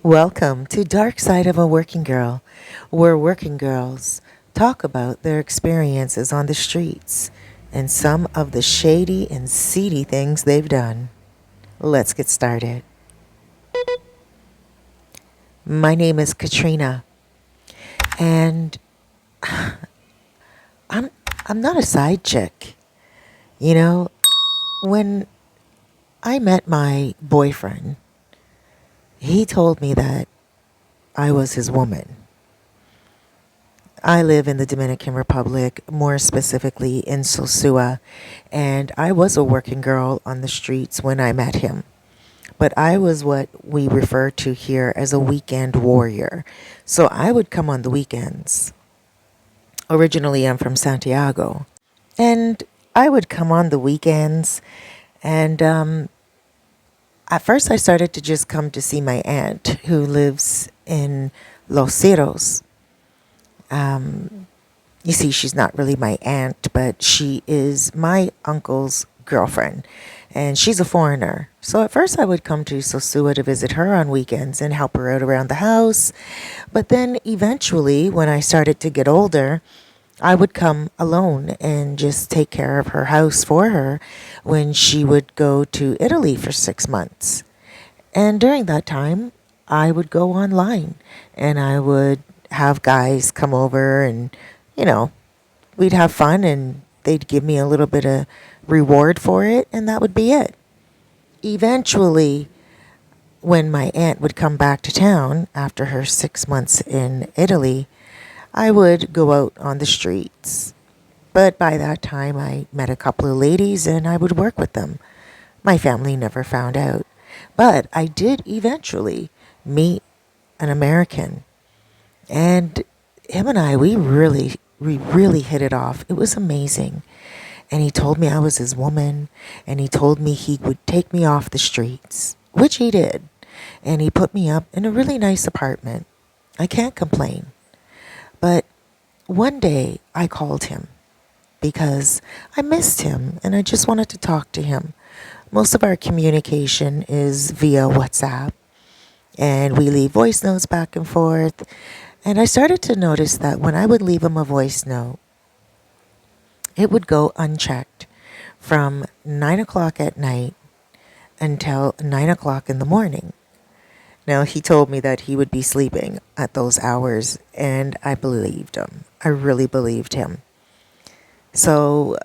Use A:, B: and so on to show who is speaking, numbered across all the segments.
A: Welcome to Dark Side of a Working Girl, where working girls talk about their experiences on the streets and some of the shady and seedy things they've done. Let's get started. My name is Katrina, and I'm I'm not a side chick. You know, when I met my boyfriend, he told me that I was his woman. I live in the Dominican Republic, more specifically in SOSUA, and I was a working girl on the streets when I met him. But I was what we refer to here as a weekend warrior. So I would come on the weekends. Originally, I'm from Santiago. And I would come on the weekends, and at first I started to just come to see my aunt who lives in Los Cerros. You see, she's not really my aunt, but she is my uncle's girlfriend, and she's a foreigner. So at first, I would come to Sosua to visit her on weekends and help her out around the house. But then eventually, when I started to get older, I would come alone and just take care of her house for her when she would go to Italy for 6 months. And during that time, I would go online and I would have guys come over and, you know, we'd have fun and they'd give me a little bit of reward for it, and that would be it. Eventually, when my aunt would come back to town after her 6 months in Italy, I would go out on the streets. But by that time, I met a couple of ladies and I would work with them. My family never found out. But I did eventually meet an American. And him and I, we really hit it off. It was amazing. And he told me I was his woman. And he told me he would take me off the streets, which he did. And he put me up in a really nice apartment. I can't complain. But one day I called him because I missed him and I just wanted to talk to him. Most of our communication is via WhatsApp, and we leave voice notes back and forth. And I started to notice that when I would leave him a voice note, it would go unchecked from 9 o'clock at night until 9 o'clock in the morning. Now, he told me that he would be sleeping at those hours, and I believed him. I really believed him. So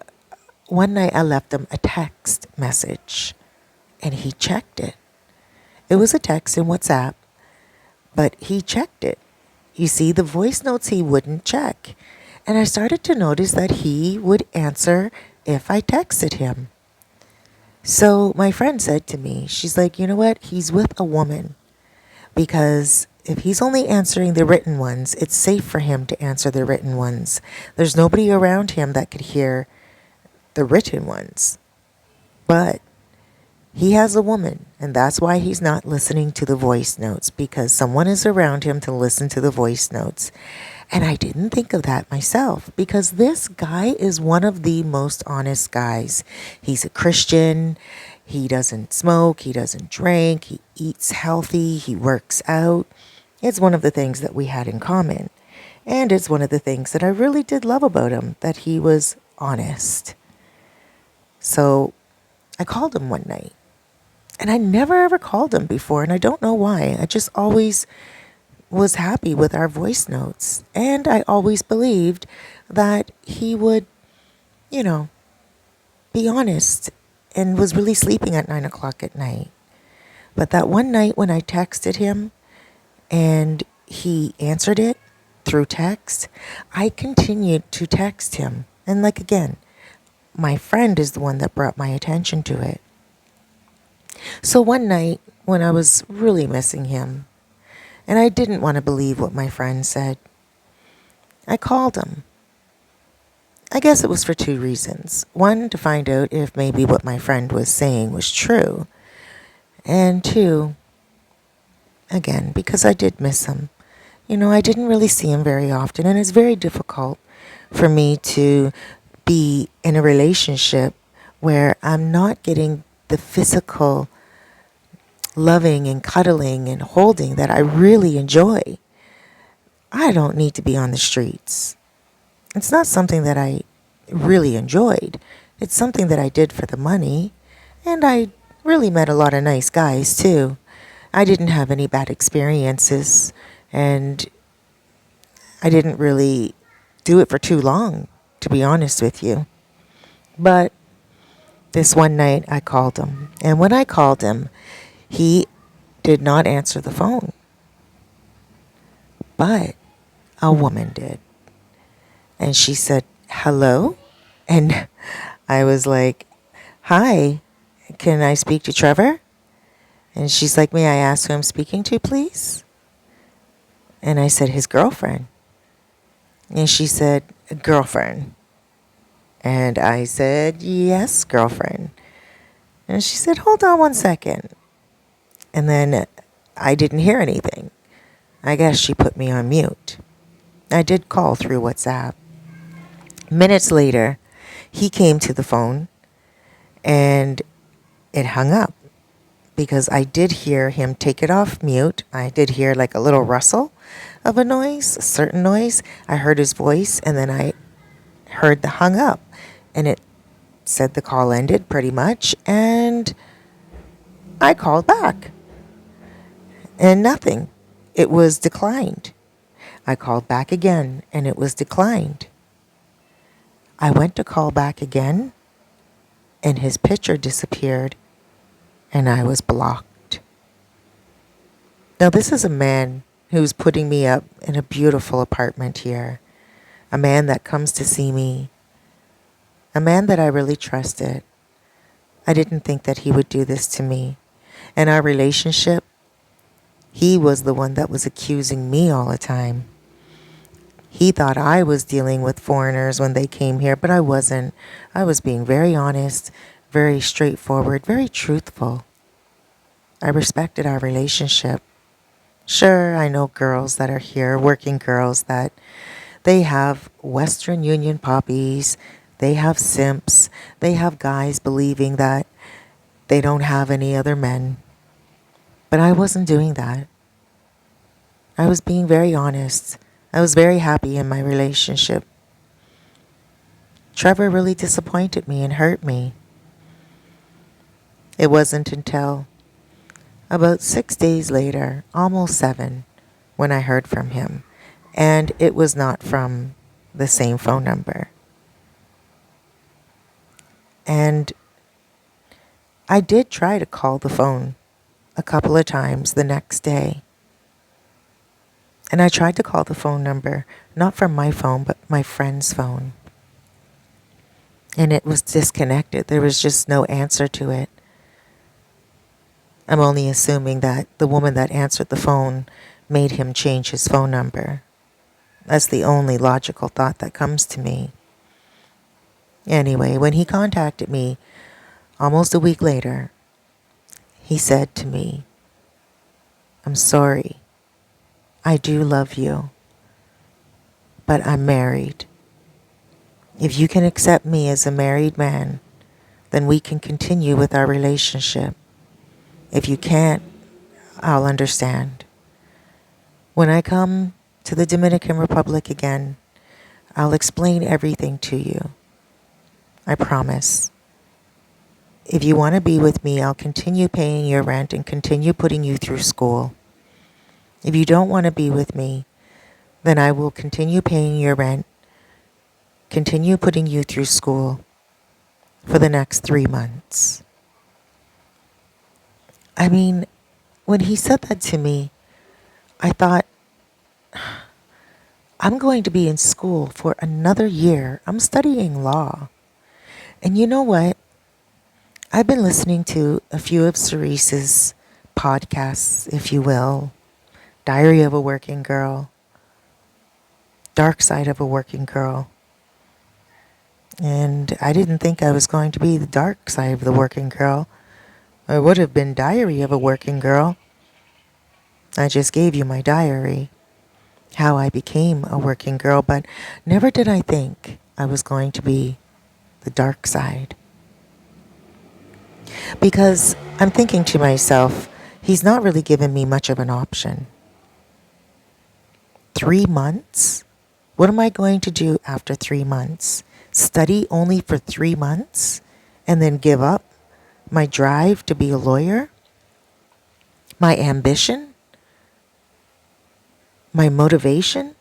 A: one night I left him a text message, and he checked it. It was a text in WhatsApp, but he checked it. You see, the voice notes he wouldn't check. And I started to notice that he would answer if I texted him. So my friend said to me, she's like, you know what? He's with a woman. Because if he's only answering the written ones, it's safe for him to answer the written ones. There's nobody around him that could hear the written ones. But he has a woman, and that's why he's not listening to the voice notes, because someone is around him to listen to the voice notes. And I didn't think of that myself, because this guy is one of the most honest guys. He's a Christian. He doesn't smoke. He doesn't drink. He eats healthy. He works out. It's one of the things that we had in common. And it's one of the things that I really did love about him, that he was honest. So I called him one night. And I never ever called him before, and I don't know why. I just always was happy with our voice notes. And I always believed that he would, you know, be honest and was really sleeping at 9 o'clock at night. But that one night when I texted him and he answered it through text, I continued to text him. And like again, my friend is the one that brought my attention to it. So one night when I was really missing him, and I didn't want to believe what my friend said, I called him. I guess it was for two reasons. One, to find out if maybe what my friend was saying was true. And two, again, because I did miss him. You know, I didn't really see him very often, and it's very difficult for me to be in a relationship where I'm not getting the physical loving and cuddling and holding that I really enjoy. I don't need to be on the streets. It's not something that I really enjoyed. It's something that I did for the money. And I really met a lot of nice guys too. I didn't have any bad experiences. And I didn't really do it for too long, to be honest with you. But this one night I called him. And when I called him, he did not answer the phone. But a woman did. And she said, "Hello?" And I was like, "Hi, can I speak to Trevor?" And she's like, "May I ask who I'm speaking to, please?" And I said, "His girlfriend." And she said, "Girlfriend." And I said, "Yes, girlfriend." And she said, "Hold on one second." And then I didn't hear anything. I guess she put me on mute. I did call through WhatsApp. Minutes later, he came to the phone and it hung up because I did hear him take it off mute. I did hear like a little rustle of a noise, a certain noise. I heard his voice and then I heard the hung up and it said the call ended pretty much, and I called back and nothing. It was declined. I called back again and it was declined. I went to call back again and his picture disappeared and I was blocked. Now, this is a man who's putting me up in a beautiful apartment here. A man that comes to see me. A man that I really trusted. I didn't think that he would do this to me. In our relationship, he was the one that was accusing me all the time. He thought I was dealing with foreigners when they came here, but I wasn't. I was being very honest, very straightforward, very truthful. I respected our relationship. Sure, I know girls that are here, working girls, that they have Western Union poppies, they have simps, they have guys believing that they don't have any other men. But I wasn't doing that. I was being very honest. I was very happy in my relationship. Trevor really disappointed me and hurt me. It wasn't until about 6 days later, almost 7, when I heard from him. And it was not from the same phone number. And I did try to call the phone a couple of times the next day. And I tried to call the phone number, not from my phone, but my friend's phone. And it was disconnected. There was just no answer to it. I'm only assuming that the woman that answered the phone made him change his phone number. That's the only logical thought that comes to me. Anyway, when he contacted me almost a week later, he said to me, "I'm sorry. I do love you, but I'm married. If you can accept me as a married man, then we can continue with our relationship. If you can't, I'll understand. When I come to the Dominican Republic again, I'll explain everything to you. I promise. If you want to be with me, I'll continue paying your rent and continue putting you through school. If you don't want to be with me, then I will continue paying your rent, continue putting you through school for the next 3 months." I mean, when he said that to me, I thought, I'm going to be in school for another year. I'm studying law. And you know what? I've been listening to a few of Cerise's podcasts, if you will. Diary of a Working Girl, Dark Side of a Working Girl. And I didn't think I was going to be the dark side of the working girl. I would have been Diary of a Working Girl. I just gave you my diary, how I became a working girl, but never did I think I was going to be the dark side. Because I'm thinking to myself, He's not really given me much of an option. 3 months? What am I going to do after 3 months? Study only for 3 months and then give up my drive to be a lawyer? My ambition? My motivation?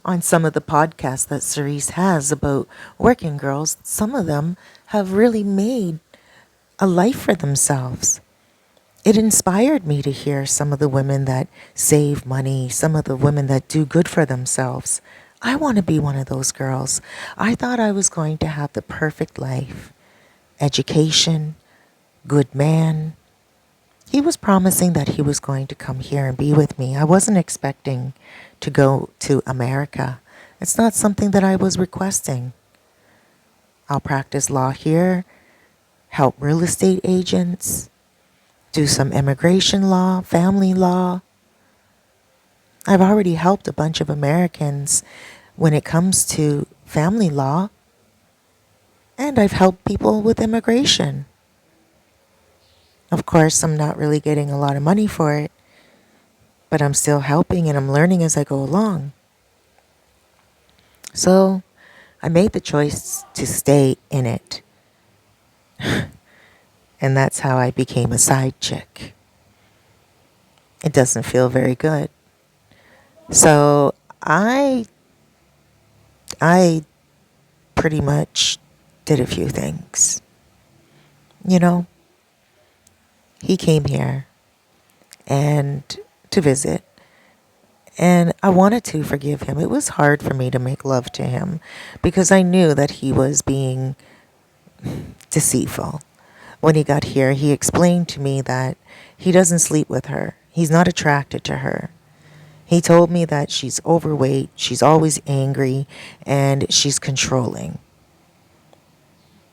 A: On some of the podcasts that Cerise has about working girls, some of them have really made a life for themselves. It inspired me to hear some of the women that save money, some of the women that do good for themselves. I want to be one of those girls. I thought I was going to have the perfect life. Education, good man. He was promising that he was going to come here and be with me. I wasn't expecting to go to America. It's not something that I was requesting. I'll practice law here, help real estate agents, do some immigration law, family law. I've already helped a bunch of Americans when it comes to family law, and I've helped people with immigration. Of course, I'm not really getting a lot of money for it, but I'm still helping and I'm learning as I go along. So I made the choice to stay in it. And that's how I became a side chick. It doesn't feel very good. So I pretty much did a few things. You know, he came here and to visit, and I wanted to forgive him. It was hard for me to make love to him because I knew that he was being deceitful. When he got here, he explained to me that he doesn't sleep with her. He's not attracted to her. He told me that she's overweight, she's always angry, and she's controlling.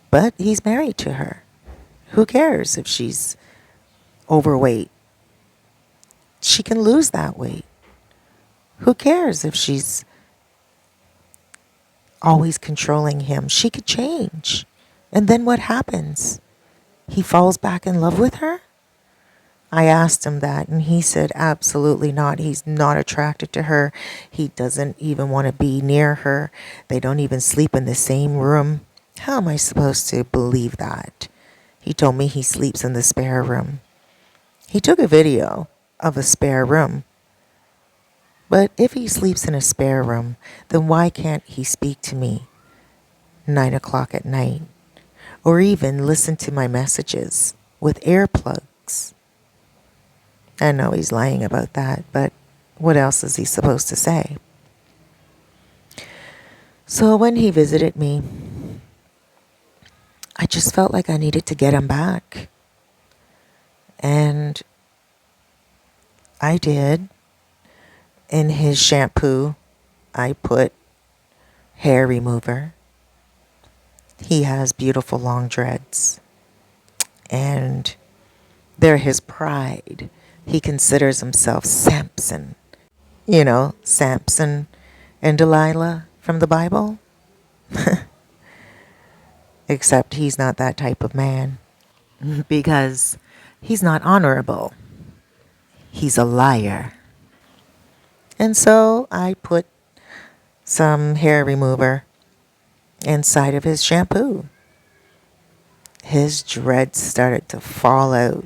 A: But he's married to her. Who cares if she's overweight? She can lose that weight. Who cares if she's always controlling him? She could change. And then what happens? He falls back in love with her? I asked him that, and he said absolutely not. He's not attracted to her. He doesn't even want to be near her. They don't even sleep in the same room. How am I supposed to believe that? He told me he sleeps in the spare room. He took a video of a spare room. But if he sleeps in a spare room, then why can't he speak to me 9 o'clock at night? Or even listen to my messages with earplugs? I know he's lying about that, but what else is he supposed to say? So when he visited me, I just felt like I needed to get him back. And I did. In his shampoo, I put hair remover. He has beautiful long dreads. And they're his pride. He considers himself Samson. You know, Samson and Delilah from the Bible. Except he's not that type of man. Because he's not honorable. He's a liar. And so I put some hair remover inside of his shampoo. His dreads started to fall out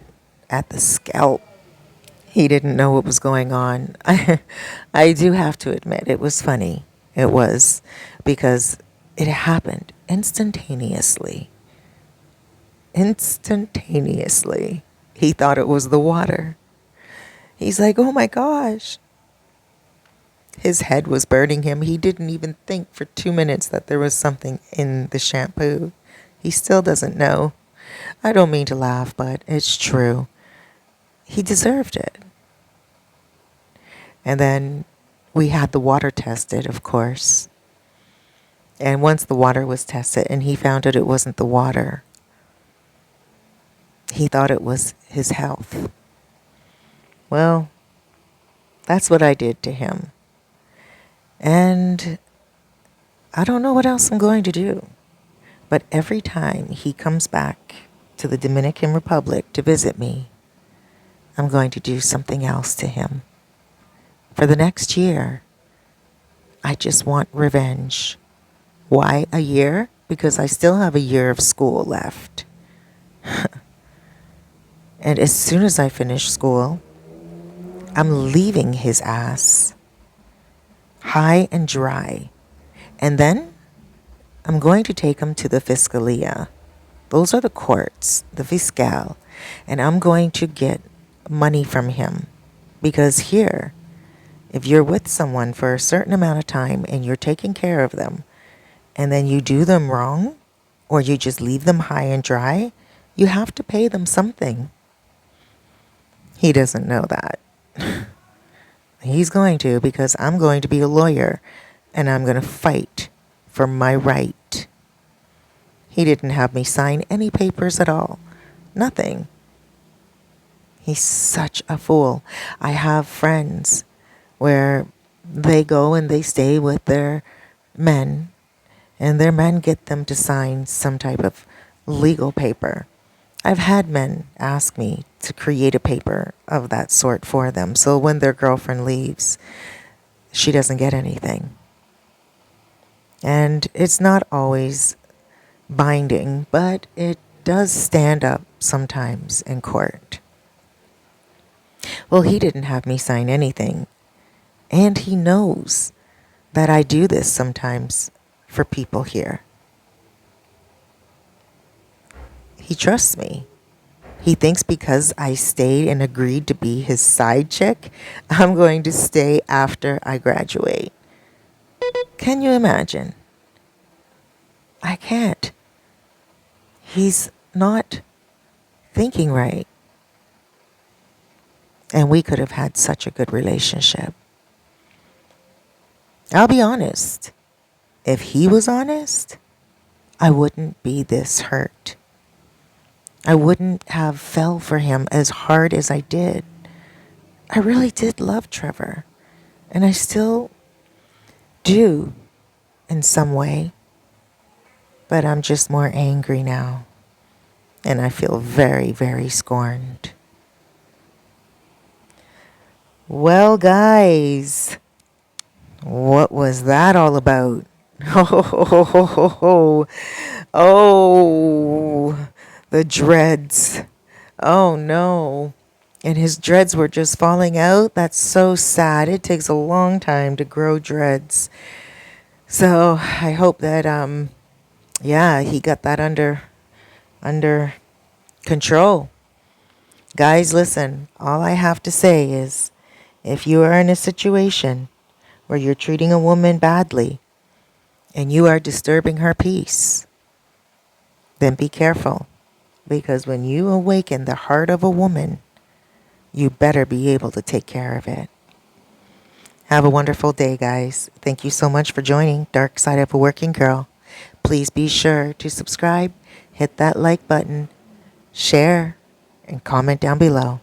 A: at the scalp. He didn't know what was going on. I do have to admit, it was funny. It was, because it happened instantaneously. Instantaneously. He thought it was the water. He's like, oh my gosh. His head was burning him. He didn't even think for 2 minutes that there was something in the shampoo. He still doesn't know. I don't mean to laugh, but it's true. He deserved it. And then we had the water tested, of course. And once the water was tested and he found out it wasn't the water, he thought it was his health. Well, that's what I did to him. And I don't know what else I'm going to do. But every time he comes back to the Dominican Republic to visit me, I'm going to do something else to him. For the next year, I just want revenge. Why a year? Because I still have a year of school left. And as soon as I finish school, I'm leaving his ass high and dry. And then I'm going to take him to the Fiscalia. Those are the courts, the fiscal. And I'm going to get money from him. Because here, if you're with someone for a certain amount of time and you're taking care of them, and then you do them wrong, or you just leave them high and dry, you have to pay them something. He doesn't know that. He's going to, because I'm going to be a lawyer and I'm going to fight for my right. He didn't have me sign any papers at all. Nothing. He's such a fool. I have friends where they go and they stay with their men, and their men get them to sign some type of legal paper. I've had men ask me to create a paper of that sort for them, so when their girlfriend leaves, she doesn't get anything. And it's not always binding, but it does stand up sometimes in court. Well, he didn't have me sign anything, and he knows that I do this sometimes for people here. He trusts me. He thinks because I stayed and agreed to be his side chick, I'm going to stay after I graduate. Can you imagine? I can't. He's not thinking right. And we could have had such a good relationship. I'll be honest. If he was honest, I wouldn't be this hurt. I wouldn't have fell for him as hard as I did. I really did love Trevor. And I still do in some way. But I'm just more angry now. And I feel very, very scorned. Well, guys, what was that all about? Oh, the dreads. Oh no. And his dreads were just falling out. That's so sad. It takes a long time to grow dreads. So I hope that he got that under control. Guys, listen, all I have to say is if you are in a situation where you're treating a woman badly and you are disturbing her peace, then be careful. Because when you awaken the heart of a woman, you better be able to take care of it. Have a wonderful day, guys. Thank you so much for joining Dark Side of a Working Girl. Please be sure to subscribe, hit that like button, share, and comment down below.